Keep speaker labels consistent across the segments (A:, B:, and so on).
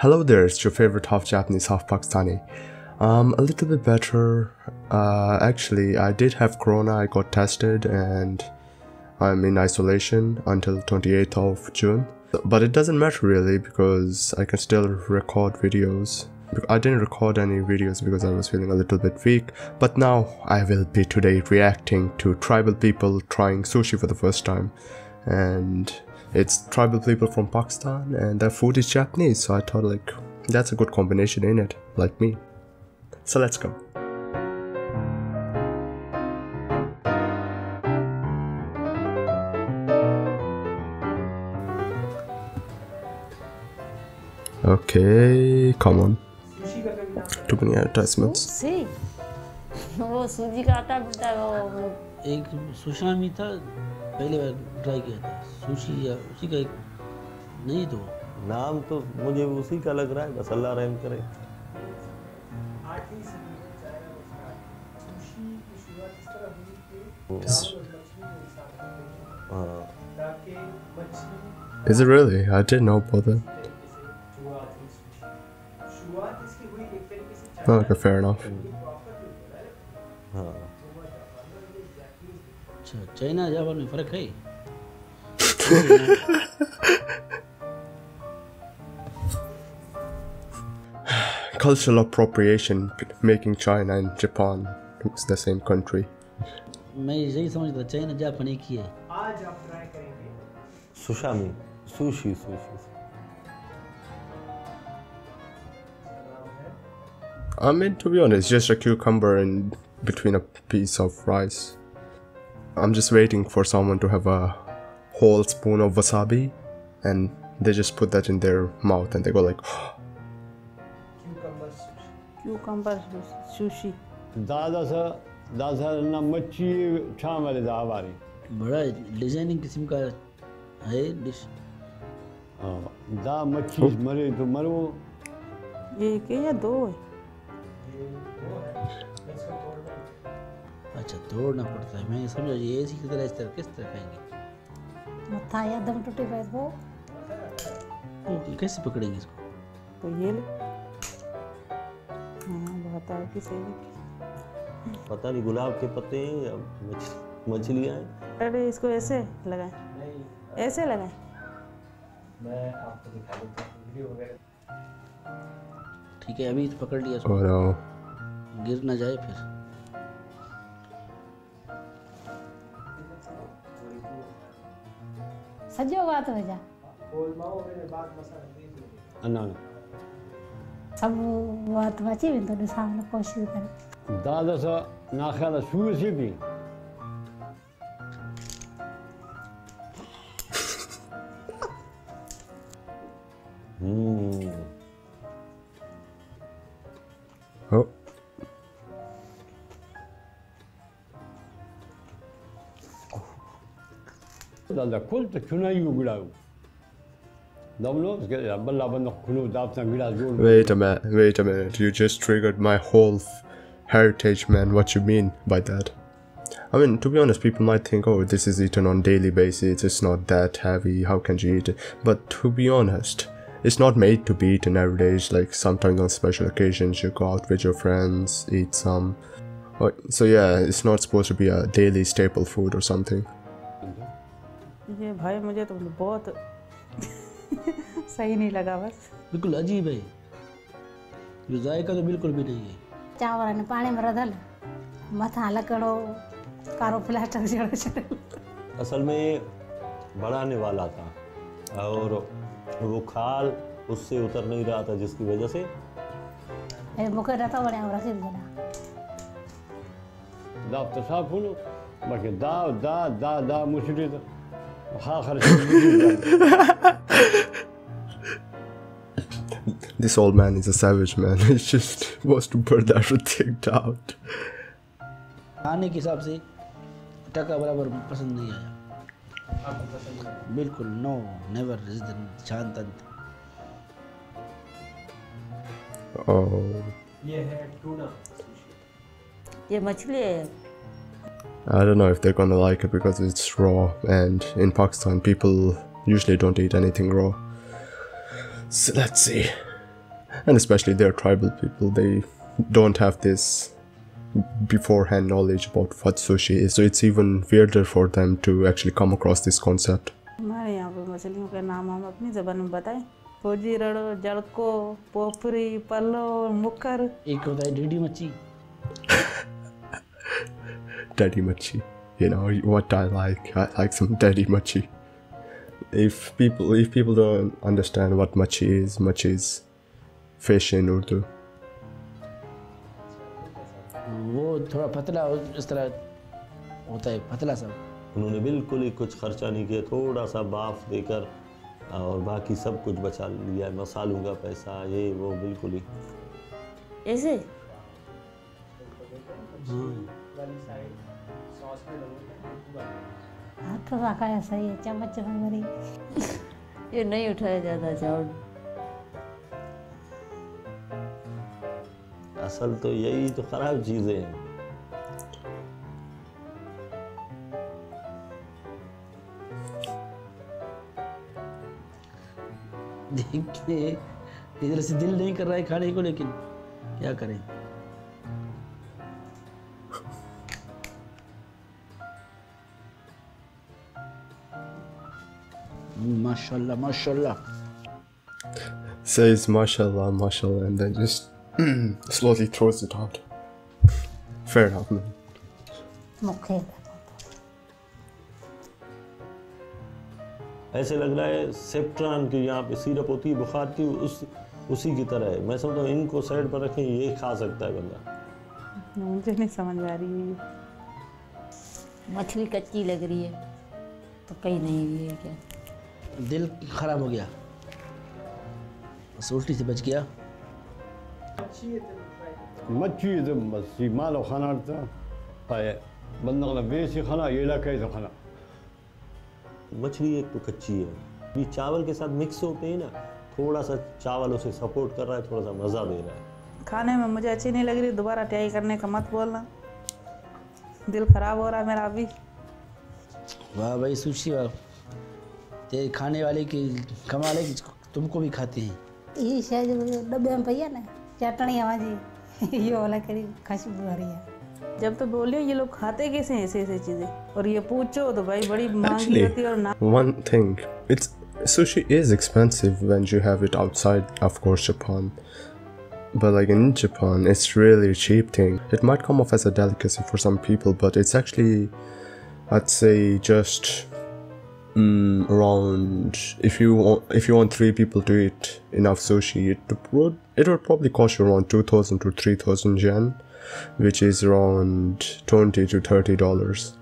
A: Hello there, it's your favorite half Japanese, half Pakistani. A little bit better. Actually, I did have corona, I got tested and I'm in isolation until 28th of June. But it doesn't matter really because I can still record videos. I didn't record any videos because I was feeling a little bit weak. But now I will be today reacting to tribal people trying sushi for the first time. And it's tribal people from Pakistan and their food is Japanese, so I thought like that's a good combination in it, like me. So let's go. Okay, come on. Too many advertisements.
B: See, वो सूजी का आटा मिलता है वो
C: एक सुशामी था पहले बार ट्राई किया था सुशी या उसी का एक नहीं तो
D: नाम तो मुझे उसी का लग रहा है, बस अल्लाह रहम करे।
A: Is it really? I didn't know about that. Oh, okay, fair enough.
C: अच्छा चाइना जापान में फर्क है
A: Cultural appropriation, making China and Japan looks the same country.
C: मैं यही समझता चाइना जापान एक ही है
E: आज आप ट्राई करेंगे
D: सुशामी, sushi, sushi.
A: I mean, to be honest, just a cucumber in between a piece of rice. I'm just waiting for someone to have a whole spoon of wasabi and they just put that in their mouth and they go like
B: cucumber sushi.
F: दादा ना मच्छी छाम वाले दावारी
C: बड़ा designing किस्म का है dish
F: दा मच्छी मरे तो मरो
B: ये क्या या दो है
C: अच्छा तोड़ना पड़ता है मैं समझा ये इसी की तरह इस तरह किस तरह खाएंगे
B: मत्था या दम टूटे पैर वो
C: ये कैसे पकड़ेंगे इसको
B: तो ये ले हाँ बहुत है कि सही
D: पता नहीं गुलाब के पत्ते हैं या मछलियाँ हैं।
B: अरे इसको ऐसे लगाएं ऐसे लगाएं
E: मैं आपको दिखा देता हूँ वीडियो वगैरह।
C: ठीक है अभी तो पकड़ लिया इसको
A: oh no.
C: गिर ना जाए फिर
B: सजो बात हो जा
F: अन्ना
B: सब बात बची भी तो सामने कोशिश करें
F: दादा सा ना ख्याल शुरू से भी
A: Oh.
F: दादा कुल तो चुना ही उगड़ाऊ दमलो के बल्ला बंद खुनो दाप ना गिरा जोड़
A: Wait a minute, you just triggered my whole heritage, man. What you mean by that? I mean, to be honest, people might think, oh, this is eaten on daily basis, it's not that heavy, how can you eat it? But to be honest, it's not made to be eaten every day. It's like sometimes on special occasions you go out with your friends, eat some. So yeah, it's not supposed to be a daily staple food or something.
B: ये भाई मुझे तो बहुत सही नहीं लगा बस
C: बिल्कुल अजीब है जो जायका तो बिल्कुल भी नहीं है
B: चावल ने पानी में रधल मथा लकड़ो कारो प्लास्टिक जड़ो
D: असल में बढ़ाने वाला था और वो खाल उससे उतर नहीं रहा था जिसकी वजह से
B: ए मुखे रहता बड़े और रखी देना
F: दाप तो साफ हो बाकी दा मुश्किल तो हाँ खर्च
A: This old man is a savage, man. He just wants to burn everything out.
C: खाने के हिसाब से टका बराबर पसंद नहीं आया बिल्कुल नो नेवर इज द शांत
A: Oh.
E: ये है टूना
B: ये मछली है
A: I don't know if they're gonna like it because it's raw, and in Pakistan people usually don't eat anything raw. So let's see. And especially they're tribal people, they don't have this beforehand knowledge about what sushi is, so it's even weirder for them to actually come across this concept.
G: हमारे यहाँ पे मछलियों के नाम हम अपनी ज़बान में बताएं। पोजी, रड़ो, जड़को, पोपरी, पल्लो, मुक्कर।
C: एक होता है डीडी मच्छी।
A: Daddy machi, you know what I like some daddy machi. If people don't understand what machi is fish in Urdu.
C: वो थोड़ा पतला इस तरह होता है, पतला सा।
D: उन्होंने बिल्कुल ही कुछ खर्चा नहीं किया, थोड़ा सा बाफ देकर और बाकी सब कुछ बचा लिया, मसालों का पैसा, ये वो बिल्कुल ही
G: ऐसे
B: हाथ तो रखा है सही है, चम्मच में भरी।
G: ये नहीं उठाया जाता चावल।
D: असल तो यही तो खराब चीजें हैं।
C: देखिए इधर से दिल नहीं कर रहा है खाने को, लेकिन क्या करें। माशाल्लाह माशाल्लाह
A: Says mashallah, mashallah, and then just slowly throws it out. Fair enough, man.
B: मुखे
D: ऐसे लग रहा है सेप्ट्रान की यहाँ पे सिरप होती है बुखार की, उसी की तरह है। मैं समझता हूँ इनको साइड पर रखें, ये खा सकता है बंदा।
G: मुझे नहीं समझ आ रही है।
H: मछली कच्ची लग रही है तो कहीं नहीं हुई है क्या?
C: दिल खराब हो गया, बस उल्टी से बच गया।
F: मच्छी तो मच्छी मालो खाना था, बंदा का बेसी खाना ये ला कैसे खाना।
D: मछली एक तो कच्ची है, ये चावल के साथ मिक्स होते हैं ना, थोड़ा सा चावल उसे सपोर्ट कर रहा है, थोड़ा सा मज़ा दे रहा है।
G: खाने में मुझे अच्छी नहीं लग रही, दोबारा ट्राई करने का मत बोलना, दिल खराब हो रहा है मेरा अभी।
C: वाह भाई सुशी, वाह तेरे खाने वाले की कमाल है, तुमको भी खाते हैं।
B: ये शायद डब्बे में पई है ना चटनी हमारी, ये वाला करी खुशबू आ रही है।
G: जब तो बोलियो ये लोग खाते कैसे हैं ऐसे ऐसे चीजें, और ये पूछो तो भाई बड़ी महंगी
A: Actually,
G: होती है। और ना
A: one thing, sushi is expensive when you have it outside, of course, Japan. But like in Japan, it's really a cheap thing. It might come off as a delicacy for some people, but it's actually, I'd say, just around, if you want 3 people to eat enough sushi, it would probably cost you around 2,000 to 3,000 yen, which is around $20 to $30,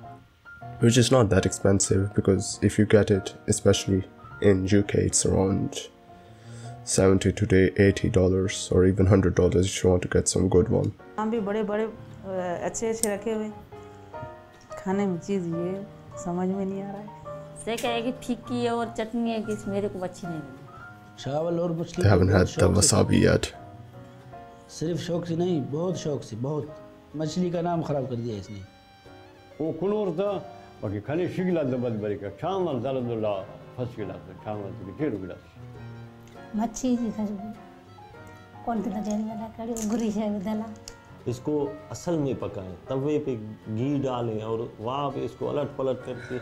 A: which is not that expensive, because if you get it, especially in UK, it's around $70 to $80 or even $100 if you want to get some good one.
G: हम भी बड़े बड़े अच्छे अच्छे रखे हुए, खाने में चीज़ ये समझ में नहीं आ रहा है।
H: से कहे कि फीकी है और चटनी है कि मेरे को अच्छी नहीं लगी।
C: चावल और मछली
A: They haven't had the wasabi yet.
C: सिर्फ शौक से नहीं, बहुत शौक से, बहुत। मछली का नाम खराब कर दिया इसने।
F: वो कुनूर था बाकी खाने शिगला दबद बरी का शामल दलदुल्ला फस गिला था शामल के केरु गिला।
B: मच्छी की खुशबू कौन सी नजर वाला कड़ी गुरी है दला।
D: इसको असल में पकाएं, तवे पे घी डालें और वहाँ पे इसको अलट पलट करके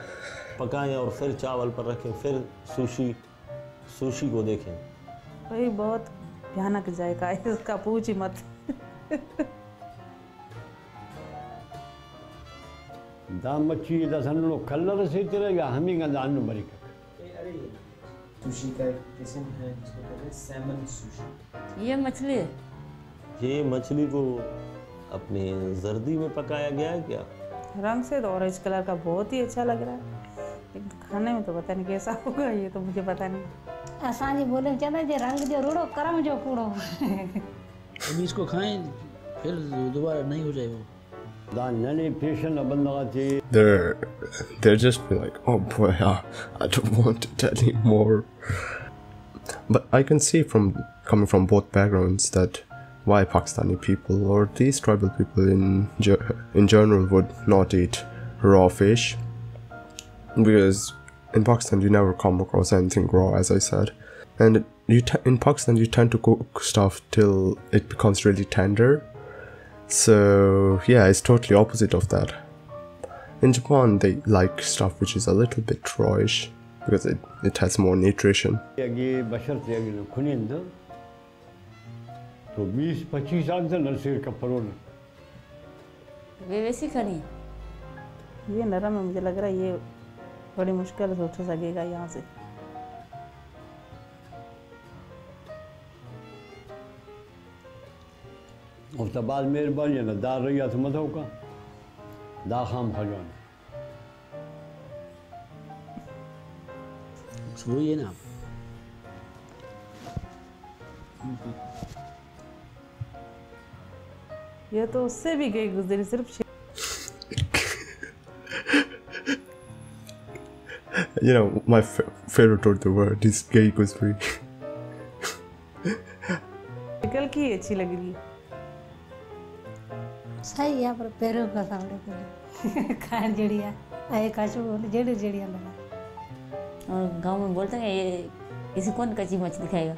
D: पकाएं और फिर चावल पर रखें, फिर सुशी को देखें।
G: भाई बहुत भयानक जायका है इसका, पूछ ही मत।
F: दाम मच्छी दा सन्नो कलर से तेरेगा हमी का दान बरी का।
E: अरे सुशी का एक किस्म है जिसको कहते हैं सैमन सुशी।
H: ये मछली है?
D: ये मछली को अपने जर्दी में पकाया गया है क्या?
G: रंग से तो ऑरेंज कलर का बहुत ही अच्छा लग रहा है, लेकिन खाने में तो पता नहीं कैसा होगा, ये तो मुझे पता नहीं।
B: असांजी बोले चवंदा जे रंग जो रूड़ो करम जो कूड़ो।
C: अभी इसको खाएं फिर दोबारा नहीं हो जाए वो।
F: दान नने पेशन बंदा थे।
A: They're just be like, oh boy, I don't want it anymore. But I can see coming from both backgrounds that why Pakistani people or these tribal people in general would not eat raw fish, because in Pakistan you never come across anything raw, as I said, And in Pakistan you tend to cook stuff till it becomes really tender. So yeah, it's totally opposite of that. In Japan they like stuff which is a little bit rawish because it has more nutrition.
F: ये बशर थे अगर खुने अंदर तो 20-25 साल से नरसिर का फरोल
H: वे वैसी खानी है।
G: ये नरम है, मुझे लग रहा है ये बड़ी मुश्किल से उठ सकेगा यहाँ से।
F: उसके बाद मेहरबानी है ना दाल रही तो मत होगा दा खाम खजान
C: वही है ना।
G: ये तो उससे भी गई गुजरी सिर्फ
A: You know, my favorite word the word is gay gooseberry.
G: निकल की अच्छी लग रही है।
B: सही है पर पेरू का सामने को खान जड़िया आए काचू जेड़ी जेड़िया लगा।
H: और गांव में बोलते हैं ये इसे कौन कच्ची मछली खाएगा।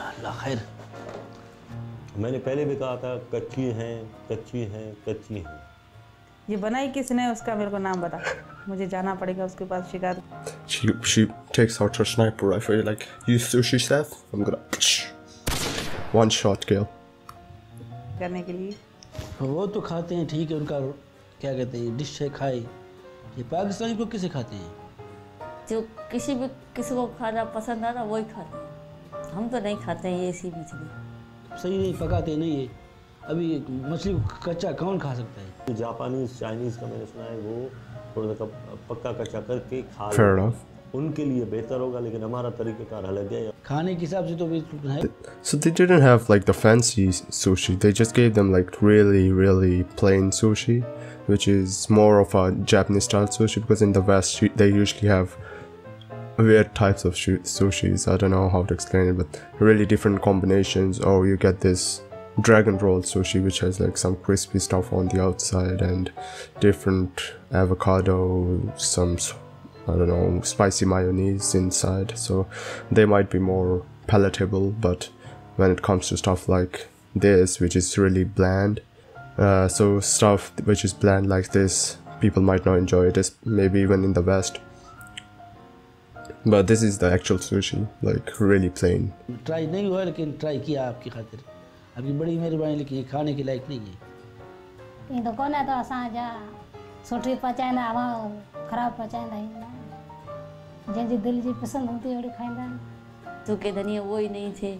C: अल्लाह खैर।
D: मैंने पहले भी कहा था कच्ची हैं कच्ची हैं कच्ची हैं।
G: ये बनाई किसने उसका मेरे को नाम बता, मुझे जाना पड़ेगा उसके पास शिकायत।
A: She takes out her sniper rifle like, you sushi chef? I'm gonna one shot kill.
G: करने के लिए
C: वो तो खाते हैं ठीक है, उनका क्या कहते हैं डिश है खाए। ये पाकिस्तानी को किसे खाते हैं?
H: जो किसी को खाना पसंद आ रहा वही खाते हैं, हम तो नहीं खाते हैं ये ऐसी मछली।
C: सही नहीं पकाते नहीं है। अभी मछली को कच्चा कौन खा सकता है?
D: जापानीज चाइनीज़ का मैंने सुना है वो थोड़ा सा पक्का कच्चा करके खा
A: Fair enough.
D: उनके लिए बेहतर होगा, लेकिन हमारा तरीक़ेकार अलग है।
C: खाने के हिसाब से तो बिल्कुल है।
A: So they didn't have like the fancy sushi. They just gave them like really plain sushi, which is more of a Japanese style sushi, because in the West they usually have weird types of sushis. I don't know how to explain it, but really different combinations. Or you get this dragon roll sushi which has like some crispy stuff on the outside and different avocado, some I don't know, spicy mayonnaise inside, so they might be more palatable. But when it comes to stuff like this which is really bland, so stuff which is bland like this people might not enjoy it, maybe even in the West. But this is the actual sushi, like really plain.
C: Try नहीं हुआ लेकिन try किया आपकी खातिर, आपकी बड़ी मेहरबानी, लेकिन ये खाने के लायक नहीं है।
B: ये तो कौन है तो असांजा सुठी पचाईंदा आवा ख़राब पचाईंदा आहिनि, जंहिंजी दिलि जी पसंदि हूंदी अहिड़ी खाईंदा आहिनि।
H: सूखे धनिया वो ही नहीं थे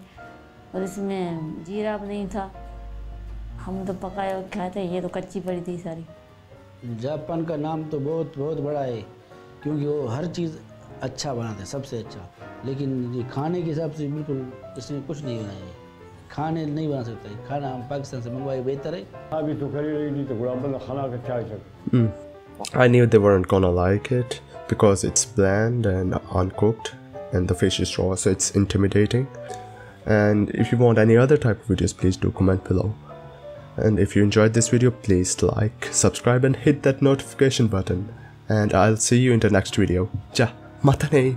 H: और इसमें जीरा भी नहीं था, हम तो पकाए और खाए थे, ये तो कच्ची पड़ी थी सारी।
C: जापान का नाम तो बहुत बड़ा है, क्योंकि वो हर चीज़ अच्छा बनाते हैं, सबसे अच्छा। लेकिन ये खाने के हिसाब से बिल्कुल इसमें कुछ नहीं बनाया है, खाने नहीं बना सकता है। खाना हम पाकिस्तान से मंगवाए बेहतर है।
F: अभी तो करी रही तो गुलाब खाना का चाय सक।
A: I knew they weren't gonna like it because it's bland and uncooked and the fish is raw, so it's intimidating. And if you want any other type of videos, please do comment below. And if you enjoyed this video, please like, subscribe and hit that notification button. And I'll see you in the next video. Ja, mata ne!